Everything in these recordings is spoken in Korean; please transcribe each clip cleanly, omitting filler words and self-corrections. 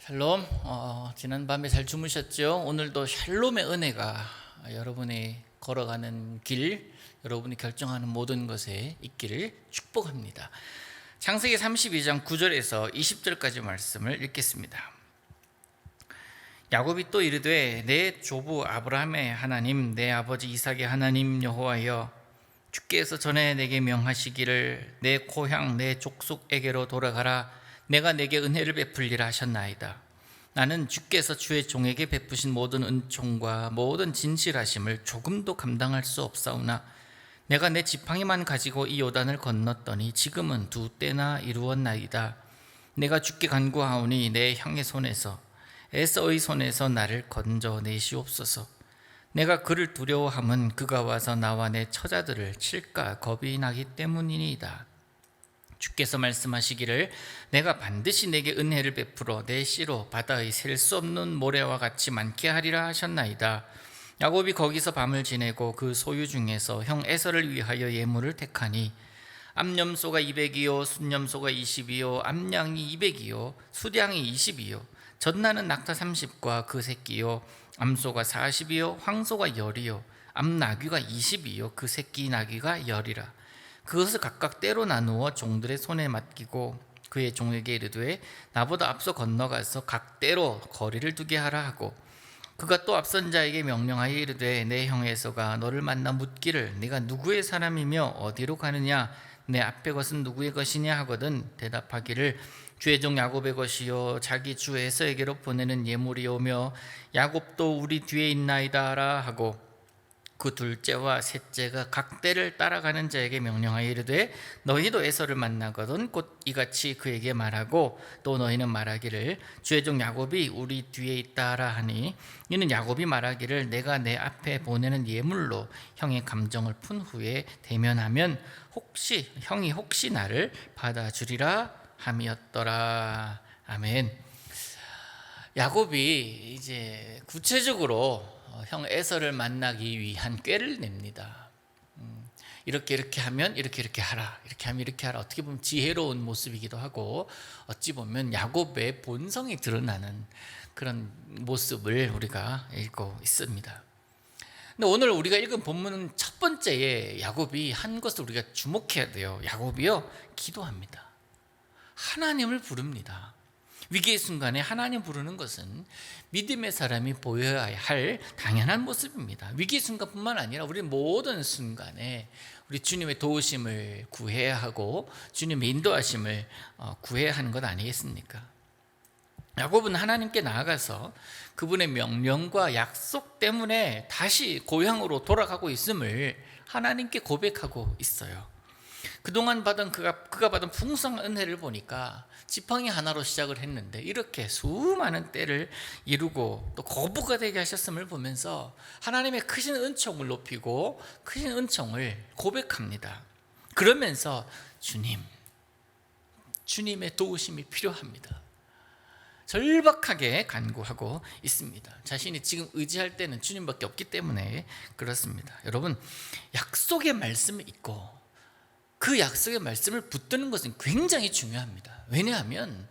샬롬. 지난밤에 잘 주무셨죠? 오늘도 샬롬의 은혜가 여러분이 걸어가는 길, 여러분이 결정하는 모든 것에 있기를 축복합니다. 창세기 32장 9절에서 20절까지 말씀을 읽겠습니다. 야곱이 또 이르되 내 조부 아브라함의 하나님, 내 아버지 이삭의 하나님 여호와여, 주께서 전에 내게 명하시기를 내 고향 내 족속에게로 돌아가라. 내가 내게 은혜를 베풀리라 하셨나이다. 나는 주께서 주의 종에게 베푸신 모든 은총과 모든 진실하심을 조금도 감당할 수 없사오나 내가 내 지팡이만 가지고 이 요단을 건넜더니 지금은 두 때나 이루었나이다. 내가 주께 간구하오니 내 형의 손에서 에서의 손에서 나를 건져내시옵소서. 내가 그를 두려워함은 그가 와서 나와 내 처자들을 칠까 겁이 나기 때문이니이다. 주께서 말씀하시기를 내가 반드시 내게 은혜를 베풀어 내 씨로 바다의 셀 수 없는 모래와 같이 많게 하리라 하셨나이다. 야곱이 거기서 밤을 지내고 그 소유 중에서 형 에서를 위하여 예물을 택하니 암염소가 200이요 순염소가 20이요 암양이 200이요 수량이 20이요 젖나는 낙타 30과 그 새끼요 암소가 40이요 황소가 10이요 암나귀가 20이요 그 새끼 나귀가 10이라. 그것을 각각 때로 나누어 종들의 손에 맡기고 그의 종에게 이르되 나보다 앞서 건너가서 각 때로 거리를 두게 하라 하고, 그가 또 앞선 자에게 명령하여 이르되 내 형 에서가 너를 만나 묻기를 네가 누구의 사람이며 어디로 가느냐, 내 앞에 것은 누구의 것이냐 하거든 대답하기를 주의 종 야곱의 것이요 자기 주 에서에게로 보내는 예물이오며 야곱도 우리 뒤에 있나이다 하라 하고, 그 둘째와 셋째가 각 때를 따라가는 자에게 명령하여 이르되 너희도 에서를 만나거든 곧 이같이 그에게 말하고 또 너희는 말하기를 주의 종 야곱이 우리 뒤에 있다 하라 하니, 이는 야곱이 말하기를 내가 내 앞에 보내는 예물로 형의 감정을 푼 후에 대면하면 형이 혹시 나를 받아주리라 함이었더라. 아멘. 야곱이 이제 구체적으로 형 에서를 만나기 위한 꾀를 냅니다. 이렇게 하면 이렇게 하라, 이렇게 하면 이렇게 하라. 어떻게 보면 지혜로운 모습이기도 하고 어찌 보면 야곱의 본성이 드러나는 그런 모습을 우리가 읽고 있습니다. 근데 오늘 우리가 읽은 본문은 첫 번째에 야곱이 한 것을 우리가 주목해야 돼요. 야곱이요, 기도합니다. 하나님을 부릅니다. 위기의 순간에 하나님 부르는 것은 믿음의 사람이 보여야 할 당연한 모습입니다. 위기의 순간뿐만 아니라 우리 모든 순간에 우리 주님의 도우심을 구해야 하고 주님의 인도하심을 구해야 하는 것 아니겠습니까? 야곱은 하나님께 나아가서 그분의 명령과 약속 때문에 다시 고향으로 돌아가고 있음을 하나님께 고백하고 있어요. 그동안 그가 받은 풍성한 은혜를 보니까 지팡이 하나로 시작을 했는데 이렇게 수많은 때를 이루고 또 거부가 되게 하셨음을 보면서 하나님의 크신 은총을 높이고 크신 은총을 고백합니다. 그러면서 주님의 도우심이 필요합니다. 절박하게 간구하고 있습니다. 자신이 지금 의지할 때는 주님밖에 없기 때문에 그렇습니다. 여러분, 약속의 말씀이 있고 그 약속의 말씀을 붙드는 것은 굉장히 중요합니다. 왜냐하면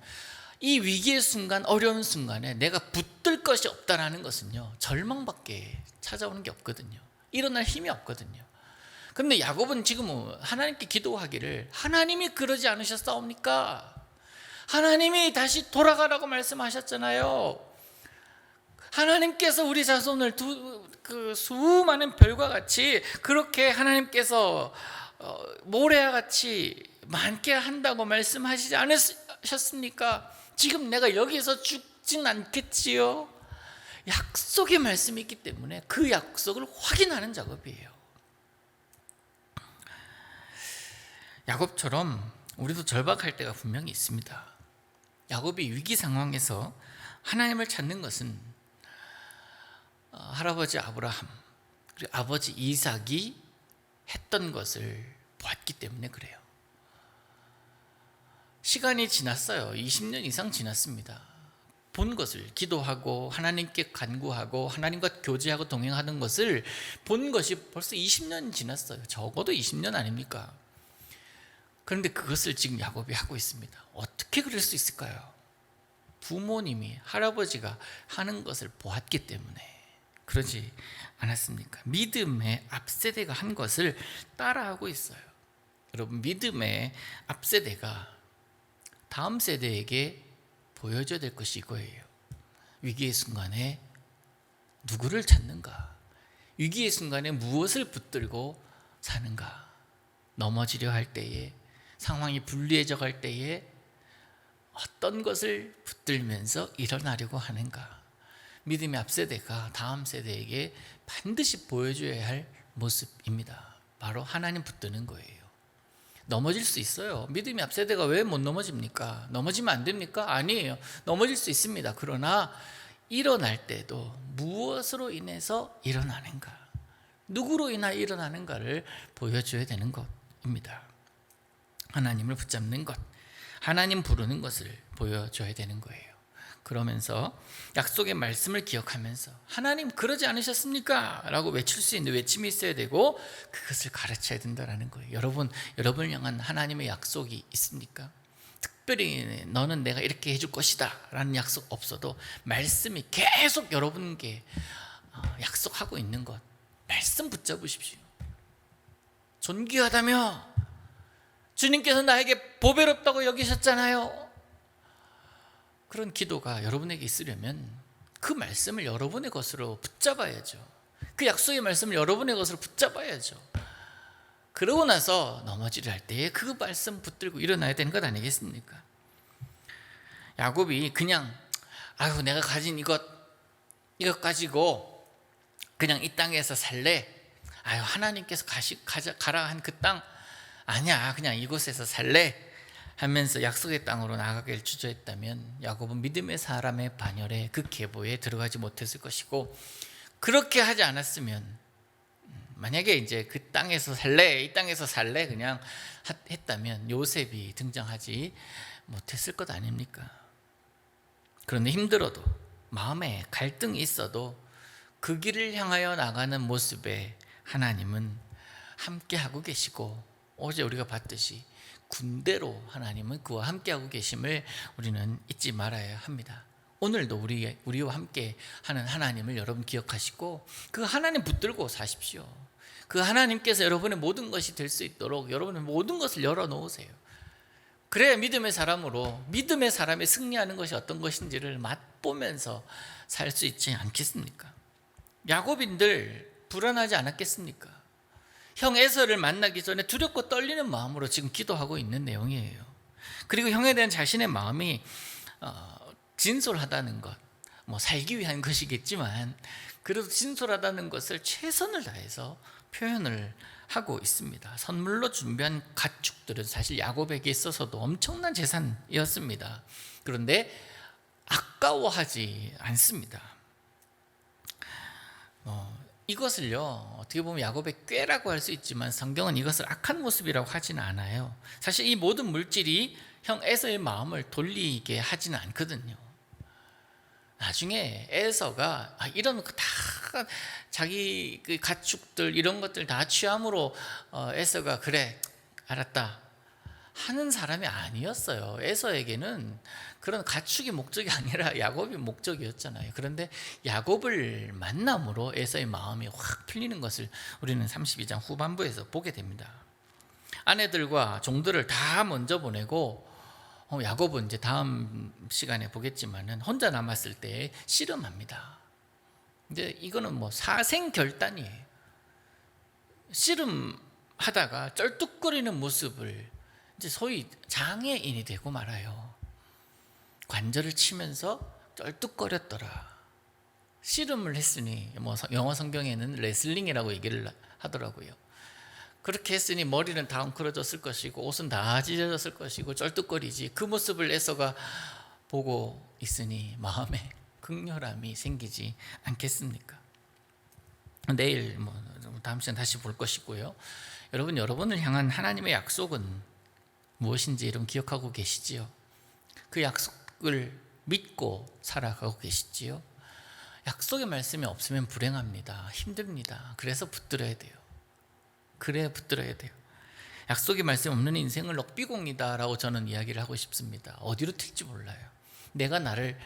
이 위기의 순간, 어려운 순간에 내가 붙들 것이 없다는 것은요, 절망밖에 찾아오는 게 없거든요. 일어날 힘이 없거든요. 그런데 야곱은 지금 하나님께 기도하기를 하나님이 그러지 않으셨사옵니까? 하나님이 다시 돌아가라고 말씀하셨잖아요. 하나님께서 우리 자손을 그 수많은 별과 같이 그렇게 하나님께서 모래와 같이 많게 한다고 말씀하시지 않으셨습니까? 지금 내가 여기서 죽진 않겠지요? 약속의 말씀이 있기 때문에 그 약속을 확인하는 작업이에요. 야곱처럼 우리도 절박할 때가 분명히 있습니다. 야곱이 위기 상황에서 하나님을 찾는 것은 할아버지 아브라함 그리고 아버지 이삭이 했던 것을 보았기 때문에 그래요. 시간이 지났어요. 20년 이상 지났습니다. 본 것을, 기도하고 하나님께 간구하고 하나님과 교제하고 동행하는 것을 본 것이 벌써 20년 지났어요. 적어도 20년 아닙니까? 그런데 그것을 지금 야곱이 하고 있습니다. 어떻게 그럴 수 있을까요? 부모님이, 할아버지가 하는 것을 보았기 때문에 그러지 않았습니까? 믿음의 앞세대가 한 것을 따라하고 있어요. 여러분, 믿음의 앞세대가 다음 세대에게 보여줘야 될 것이 이거예요. 위기의 순간에 누구를 찾는가? 위기의 순간에 무엇을 붙들고 사는가? 넘어지려 할 때에, 상황이 불리해져 갈 때에 어떤 것을 붙들면서 일어나려고 하는가? 믿음의 앞세대가 다음 세대에게 반드시 보여줘야 할 모습입니다. 바로 하나님 붙드는 거예요. 넘어질 수 있어요. 믿음의 앞세대가 왜 못 넘어집니까? 넘어지면 안 됩니까? 아니에요. 넘어질 수 있습니다. 그러나 일어날 때도 무엇으로 인해서 일어나는가, 누구로 인하여 일어나는가를 보여줘야 되는 것입니다. 하나님을 붙잡는 것, 하나님 부르는 것을 보여줘야 되는 거예요. 그러면서 약속의 말씀을 기억하면서 하나님 그러지 않으셨습니까? 라고 외칠 수 있는 외침이 있어야 되고, 그것을 가르쳐야 된다는 거예요. 여러분을 향한 하나님의 약속이 있습니까? 특별히 너는 내가 이렇게 해줄 것이다 라는 약속 없어도 말씀이 계속 여러분께 약속하고 있는 것, 말씀 붙잡으십시오. 존귀하다며 주님께서 나에게 보배롭다고 여기셨잖아요. 그런 기도가 여러분에게 있으려면 그 말씀을 여러분의 것으로 붙잡아야죠. 그 약속의 말씀을 여러분의 것으로 붙잡아야죠. 그러고 나서 넘어지려 할 때에 그 말씀 붙들고 일어나야 되는 것 아니겠습니까? 야곱이 그냥 내가 가진 이것 가지고 그냥 이 땅에서 살래. 하나님께서 가라 한 그 땅 아니야, 그냥 이곳에서 살래 하면서 약속의 땅으로 나가기를 주저했다면 야곱은 믿음의 사람의 반열에, 그 계보에 들어가지 못했을 것이고, 그렇게 하지 않았으면, 만약에 이제 그 땅에서 살래, 이 땅에서 살래 그냥 했다면 요셉이 등장하지 못했을 것 아닙니까? 그런데 힘들어도, 마음에 갈등이 있어도 그 길을 향하여 나가는 모습에 하나님은 함께하고 계시고, 어제 우리가 봤듯이 군대로 하나님은 그와 함께하고 계심을 우리는 잊지 말아야 합니다. 오늘도 우리와 함께 하는 하나님을 여러분 기억하시고 그 하나님 붙들고 사십시오. 그 하나님께서 여러분의 모든 것이 될 수 있도록 여러분의 모든 것을 열어놓으세요. 그래야 믿음의 사람으로, 믿음의 사람이 승리하는 것이 어떤 것인지를 맛보면서 살 수 있지 않겠습니까? 야곱인들 불안하지 않았겠습니까? 형 에서를 만나기 전에 두렵고 떨리는 마음으로 지금 기도하고 있는 내용이에요. 그리고 형에 대한 자신의 마음이 진솔하다는 것, 살기 위한 것이겠지만 그래도 진솔하다는 것을 최선을 다해서 표현을 하고 있습니다. 선물로 준비한 가축들은 사실 야곱에게 있어서도 엄청난 재산이었습니다. 그런데 아까워하지 않습니다. 이것을요, 어떻게 보면 야곱의 꾀라고 할 수 있지만 성경은 이것을 악한 모습이라고 하지는 않아요. 사실 이 모든 물질이 형 에서의 마음을 돌리게 하지는 않거든요. 나중에 에서가 이런 거 다 자기 그 가축들 이런 것들 다 취함으로 에서가 그래 알았다 하는 사람이 아니었어요. 에서에게는 그런 가축이 목적이 아니라 야곱이 목적이었잖아요. 그런데 야곱을 만남으로 에서의 마음이 확 풀리는 것을 우리는 32장 후반부에서 보게 됩니다. 아내들과 종들을 다 먼저 보내고 야곱은 이제 다음 시간에 보겠지만은 혼자 남았을 때 씨름합니다. 이제 이거는 사생결단이에요. 씨름하다가 쩔뚝거리는 모습을 이제 소위 장애인이 되고 말아요. 관절을 치면서 쩔뚝거렸더라. 씨름을 했으니 영어 성경에는 레슬링이라고 얘기를 하더라고요. 그렇게 했으니 머리는 다 엉클어졌을 것이고 옷은 다 찢어졌을 것이고 쩔뚝거리지. 그 모습을 에서가 보고 있으니 마음에 극렬함이 생기지 않겠습니까? 내일 다음 시간 다시 볼 것이고요. 여러분을 향한 하나님의 약속은 무엇인지 여러분 기억하고 계시지요? 그 약속을 믿고 살아가고 계시지요? 약속의 말씀이 없으면 불행합니다. 힘듭니다. 그래서 붙들어야 돼요. 약속의 말씀이 없는 인생은 럭비공이다 라고 저는 이야기를 하고 싶습니다. 어디로 튈지 몰라요. 내가 나를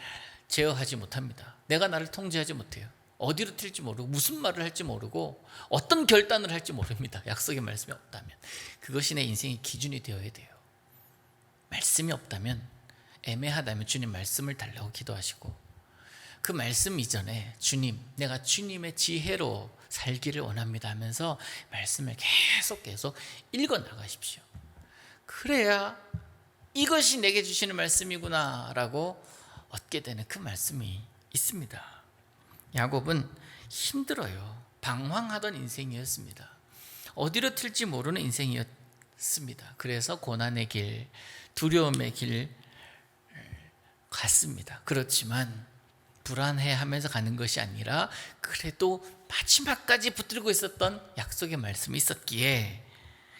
제어하지 못합니다. 내가 나를 통제하지 못해요. 어디로 튈지 모르고 무슨 말을 할지 모르고 어떤 결단을 할지 모릅니다. 약속의 말씀이 없다면. 그것이 내 인생의 기준이 되어야 돼요. 말씀이 없다면, 애매하다면 주님 말씀을 달라고 기도하시고, 그 말씀 이전에 주님, 내가 주님의 지혜로 살기를 원합니다 하면서 말씀을 계속 읽어 나가십시오. 그래야 이것이 내게 주시는 말씀이구나 라고 얻게 되는 그 말씀이 있습니다. 야곱은 힘들어요. 방황하던 인생이었습니다. 어디로 튈지 모르는 인생이었습니다. 그래서 고난의 길, 두려움의 길 갔습니다. 그렇지만 불안해하면서 가는 것이 아니라 그래도 마지막까지 붙들고 있었던 약속의 말씀이 있었기에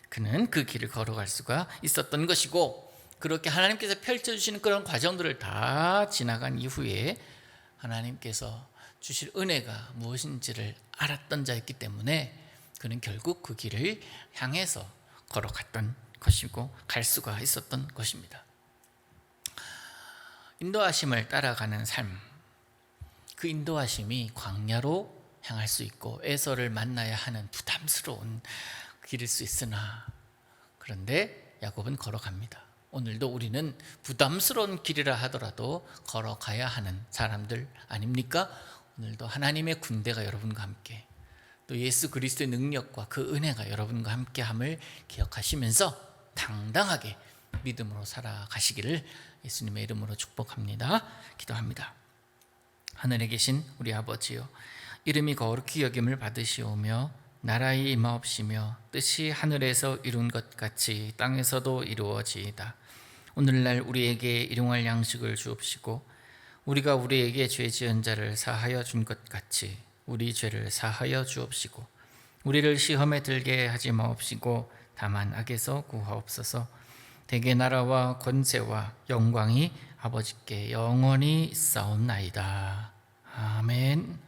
그는 그 길을 걸어갈 수가 있었던 것이고, 그렇게 하나님께서 펼쳐주시는 그런 과정들을 다 지나간 이후에 하나님께서 주실 은혜가 무엇인지를 알았던 자였기 때문에 그는 결국 그 길을 향해서 걸어갔던 것이고 갈 수가 있었던 것입니다. 인도하심을 따라가는 삶, 그 인도하심이 광야로 향할 수 있고 에서를 만나야 하는 부담스러운 길일 수 있으나, 그런데 야곱은 걸어갑니다. 오늘도 우리는 부담스러운 길이라 하더라도 걸어가야 하는 사람들 아닙니까? 오늘도 하나님의 군대가 여러분과 함께, 또 예수 그리스도의 능력과 그 은혜가 여러분과 함께함을 기억하시면서 당당하게 믿음으로 살아가시기를 예수님의 이름으로 축복합니다. 기도합니다. 하늘에 계신 우리 아버지요, 이름이 거룩히 여김을 받으시오며 나라의 임하옵시며 뜻이 하늘에서 이룬 것 같이 땅에서도 이루어지이다. 오늘날 우리에게 일용할 양식을 주옵시고 우리가 우리에게 죄 지은 자를 사하여 준 것 같이 우리 죄를 사하여 주옵시고 우리를 시험에 들게 하지 마옵시고 다만 악에서 구하옵소서. 대개 나라와 권세와 영광이 아버지께 영원히 있사옵나이다. 아멘.